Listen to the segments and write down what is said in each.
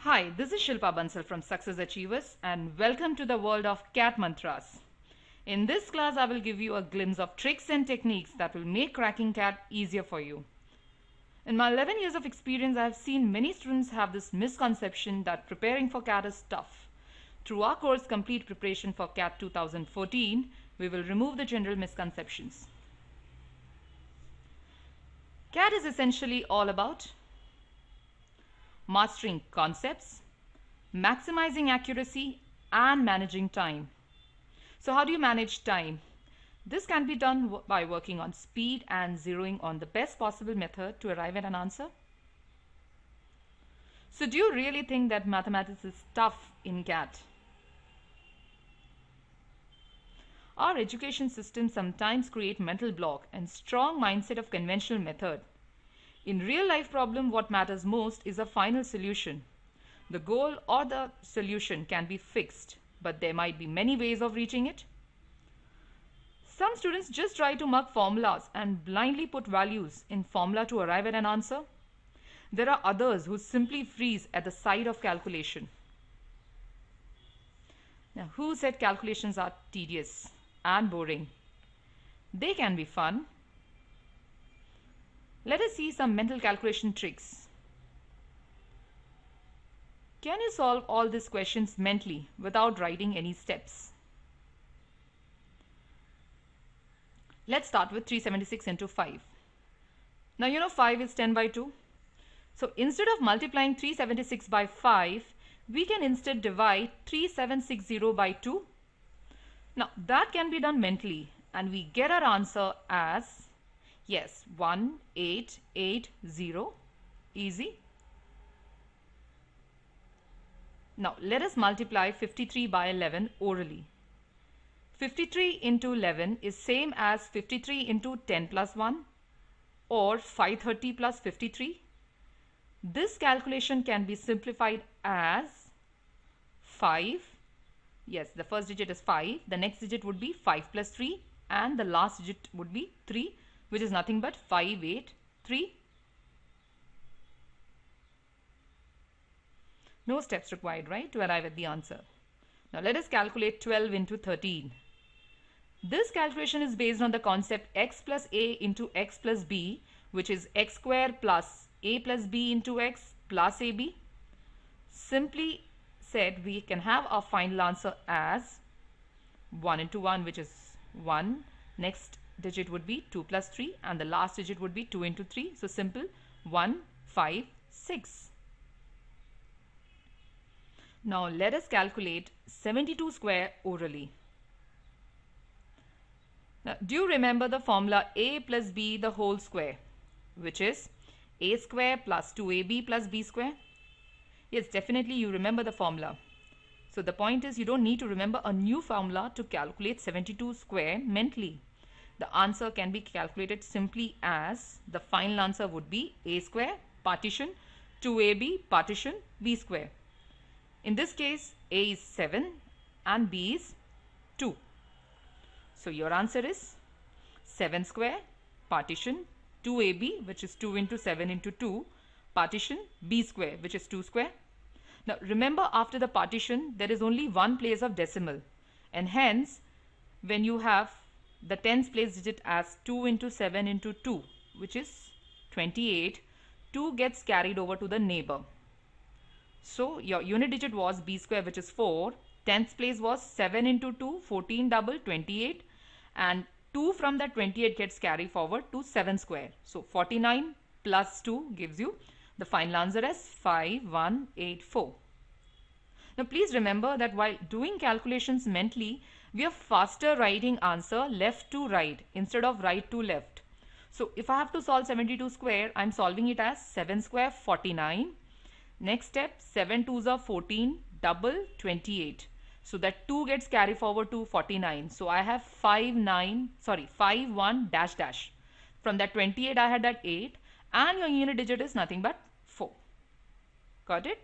Hi, this is Shilpa Bansal from Success Achievers and welcome to the world of CAT mantras. In this class, I will give you a glimpse of tricks and techniques that will make cracking CAT easier for you. In my 11 years of experience, I have seen many students have this misconception that preparing for CAT is tough. Through our course Complete Preparation for CAT 2014, we will remove the general misconceptions. CAT is essentially all about mastering concepts, maximizing accuracy, and managing time. So how do you manage time? This can be done by working on speed and zeroing on the best possible method to arrive at an answer. So do you really think that mathematics is tough in CAT? Our education system sometimes create mental block and strong mindset of conventional method. In real life problem, what matters most is a final solution. The goal or the solution can be fixed, but there might be many ways of reaching it. Some students just try to mug formulas and blindly put values in formula to arrive at an answer. There are others who simply freeze at the sight of calculation. Now, who said calculations are tedious and boring? They can be fun. Let us see some mental calculation tricks. Can you solve all these questions mentally without writing any steps? Let's start with 376 into 5. Now you know 5 is 10 by 2. So instead of multiplying 376 by 5, we can instead divide 3760 by 2. Now that can be done mentally and we get our answer as, yes, 1880. Easy. Now let us multiply 53 by 11 orally. 53 into 11 is same as 53 into 10 plus 1 or 530 plus 53. This calculation can be simplified as 5. Yes, the first digit is 5. The next digit would be 5 plus 3 and the last digit would be 3, which is nothing but 583. No steps required, right, to arrive at the answer. Now let us calculate 12 into 13. This calculation is based on the concept x plus a into x plus b, which is x square plus a plus b into x plus ab. Simply said, we can have our final answer as 1 into 1, which is 1. Next digit would be 2 plus 3 and the last digit would be 2 into 3. So simple, 1, 5, 6. Now let us calculate 72 square orally. Now, do you remember the formula a plus b the whole square, which is a square plus 2ab plus b square? Yes, definitely you remember the formula. So the point is, you don't need to remember a new formula to calculate 72 square mentally. The answer can be calculated simply as the final answer would be a square partition 2ab partition b square. In this case, a is 7 and b is 2. So your answer is 7 square partition 2ab, which is 2 into 7 into 2, partition b square, which is 2 square. Now remember, after the partition there is only one place of decimal, and hence when you have the tens place digit as 2 into 7 into 2, which is 28, 2 gets carried over to the neighbor. So your unit digit was b square, which is 4. Tens place was 7 into 2, 14 double 28, and 2 from that 28 gets carried forward to 7 square. So 49 plus 2 gives you the final answer as 5184. Now please remember that while doing calculations mentally, we are faster writing answer left to right instead of right to left. So if I have to solve 72 square, I am solving it as 7 square 49. Next step, 7 2s are 14, double 28. So that 2 gets carried forward to 49. So I have 51 dash dash. From that 28 I had that 8 and your unit digit is nothing but 4. Got it?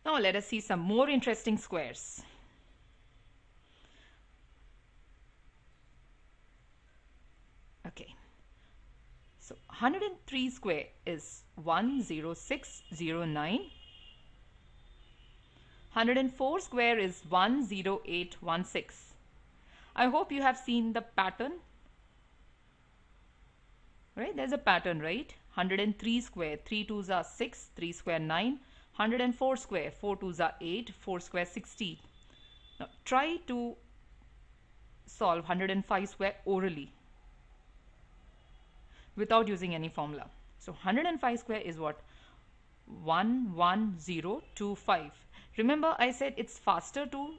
Now let us see some more interesting squares. Okay. So 103 square is 10609. 104 square is 10816. I hope you have seen the pattern. Right? There's a pattern, right? 103 square, 3 twos are 6, 3 square 9. 104 square, 4 twos are 8, 4 square 16. Now try to solve 105 square orally without using any formula. So 105 square is what? 11025. Remember I said it's faster to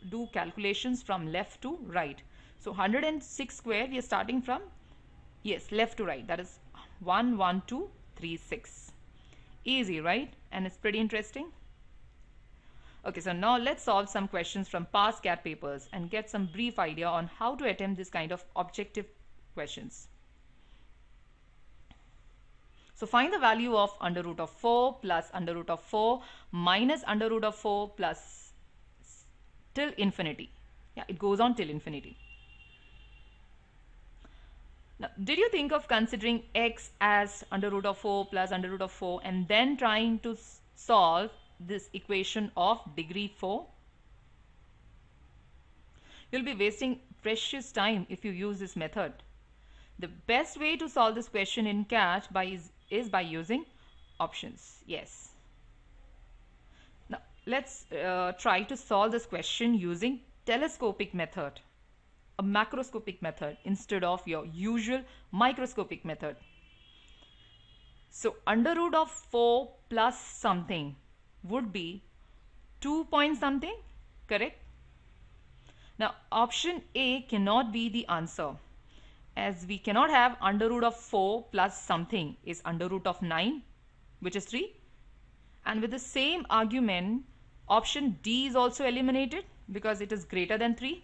do calculations from left to right. So 106 square we are starting from, yes, left to right, that is 11236. Easy, right? And it's pretty interesting. Okay, so now let's solve some questions from past CAT papers and get some brief idea on how to attempt this kind of objective questions. So find the value of under root of 4 plus under root of 4 minus under root of 4 plus till infinity. Yeah, it goes on till infinity. Now, did you think of considering x as under root of 4 plus under root of 4 and then trying to solve this equation of degree 4? You'll be wasting precious time if you use this method. The best way to solve this question in CAT is by using options. Yes. Now, let's try to solve this question using telescopic method, a macroscopic method instead of your usual microscopic method. So under root of 4 plus something would be 2 point something, correct? Now option A cannot be the answer, as we cannot have under root of 4 plus something is under root of 9, which is 3. And with the same argument, option D is also eliminated because it is greater than 3.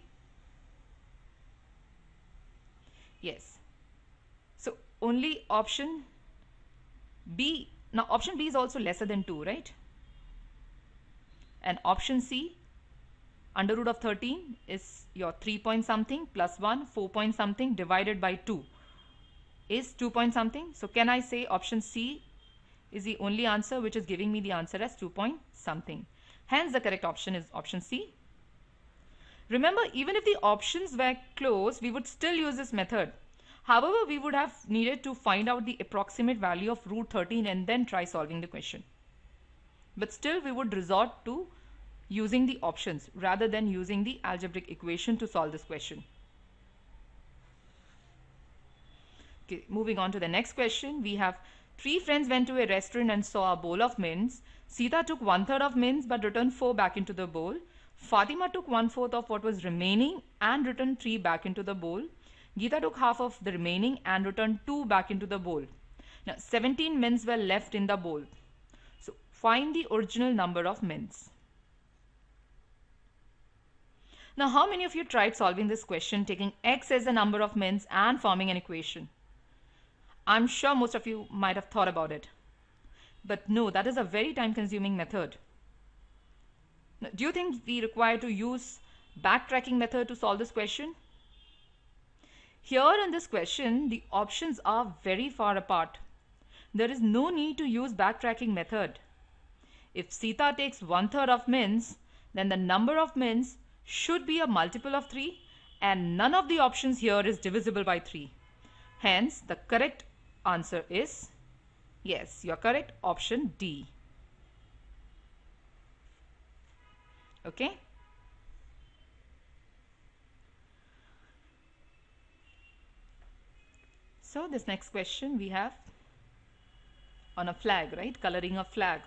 Yes. So only option B. Now option B is also lesser than 2, right? And option C, under root of 13 is your 3 point something plus 1, 4 point something divided by 2 is 2 point something. So can I say option C is the only answer which is giving me the answer as 2 point something. Hence the correct option is option C. Remember, even if the options were close, we would still use this method. However, we would have needed to find out the approximate value of root 13 and then try solving the question. But still we would resort to using the options rather than using the algebraic equation to solve this question. Okay, moving on to the next question. We have 3 friends went to a restaurant and saw a bowl of mince. Sita took 1/3 of mince but returned 4 back into the bowl. Fatima took 1/4 of what was remaining and returned 3 back into the bowl. Geeta took half of the remaining and returned 2 back into the bowl. Now 17 mince were left in the bowl. So find the original number of mince. Now how many of you tried solving this question taking x as the number of mince and forming an equation? I'm sure most of you might have thought about it. But no, that is a very time consuming method. Now, do you think we require to use backtracking method to solve this question? Here in this question, the options are very far apart. There is no need to use backtracking method. If Sita takes 1/3 of mince, then the number of mince should be a multiple of 3 and none of the options here is divisible by 3. Hence, the correct answer is, yes, you are correct, option D. Okay. So this next question we have on a flag, right? Coloring a flag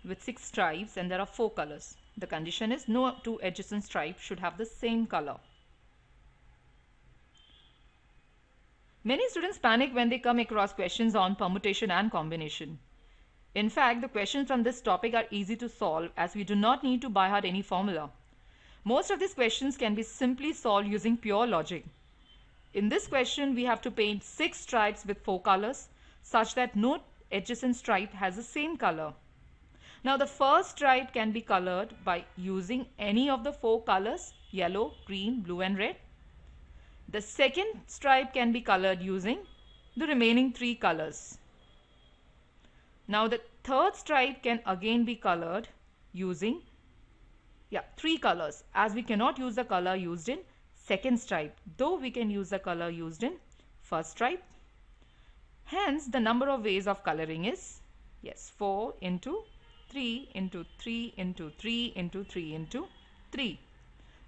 with 6 stripes and there are 4 colors. The condition is no 2 adjacent stripes should have the same color. Many students panic when they come across questions on permutation and combination. In fact, the questions from this topic are easy to solve as we do not need to by heart any formula. Most of these questions can be simply solved using pure logic. In this question, we have to paint 6 stripes with 4 colors such that no adjacent stripe has the same color. Now the first stripe can be colored by using any of the 4 colors, yellow, green, blue and red. The second stripe can be colored using the remaining 3 colors. Now the third stripe can again be colored using 3 colors, as we cannot use the color used in second stripe, though we can use the color used in first stripe. Hence the number of ways of coloring is 4 into 3 into 3 into 3 into 3 into 3,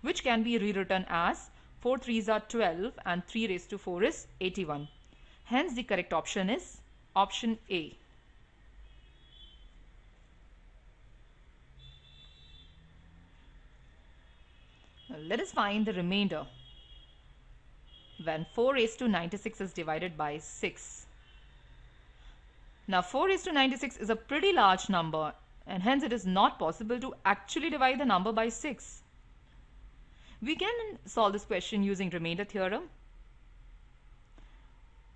which can be rewritten as 4 3s are 12 and 3 raised to 4 is 81. Hence the correct option is option A. Now let us find the remainder when 4 raised to 96 is divided by 6. Now 4 raised to 96 is a pretty large number, and hence it is not possible to actually divide the number by 6. We can solve this question using remainder theorem.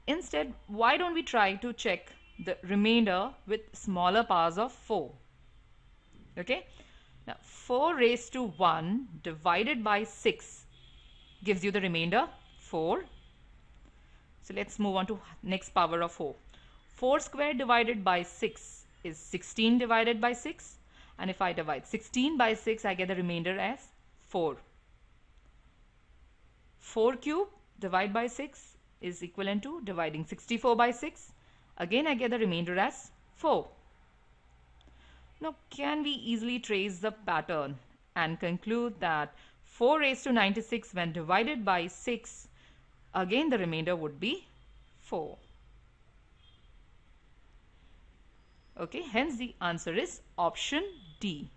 Instead, why don't we try to check the remainder with smaller powers of 4? Okay. Now 4 raised to 1 divided by 6 gives you the remainder 4. So let's move on to next power of 4. 4 squared divided by 6 is 16 divided by 6, and if I divide 16 by 6 I get the remainder as 4. 4 cube divided by 6 is equivalent to dividing 64 by 6. Again I get the remainder as 4. Now can we easily trace the pattern and conclude that 4 raised to 96 when divided by 6, again the remainder would be 4. Okay, hence the answer is option D.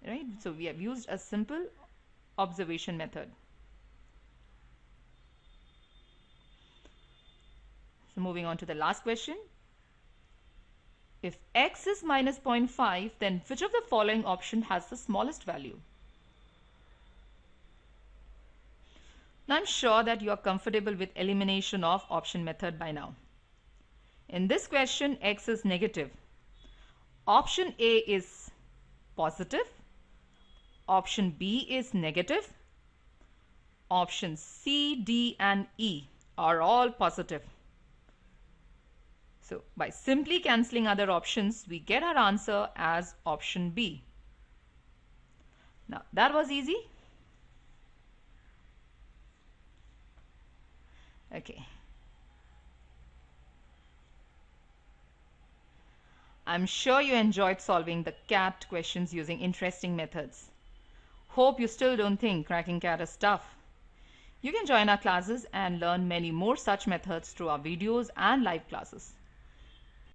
Right, so we have used a simple observation method. So moving on to the last question. If x is minus 0.5, then which of the following option has the smallest value? Now I'm sure that you are comfortable with elimination of option method by now. In this question, x is negative. Option A is positive. Option B is negative. Option C, D and E are all positive. So by simply cancelling other options, we get our answer as option B. Now that was easy. Okay. I'm sure you enjoyed solving the CAT questions using interesting methods. Hope you still don't think cracking CAT is tough. You can join our classes and learn many more such methods through our videos and live classes.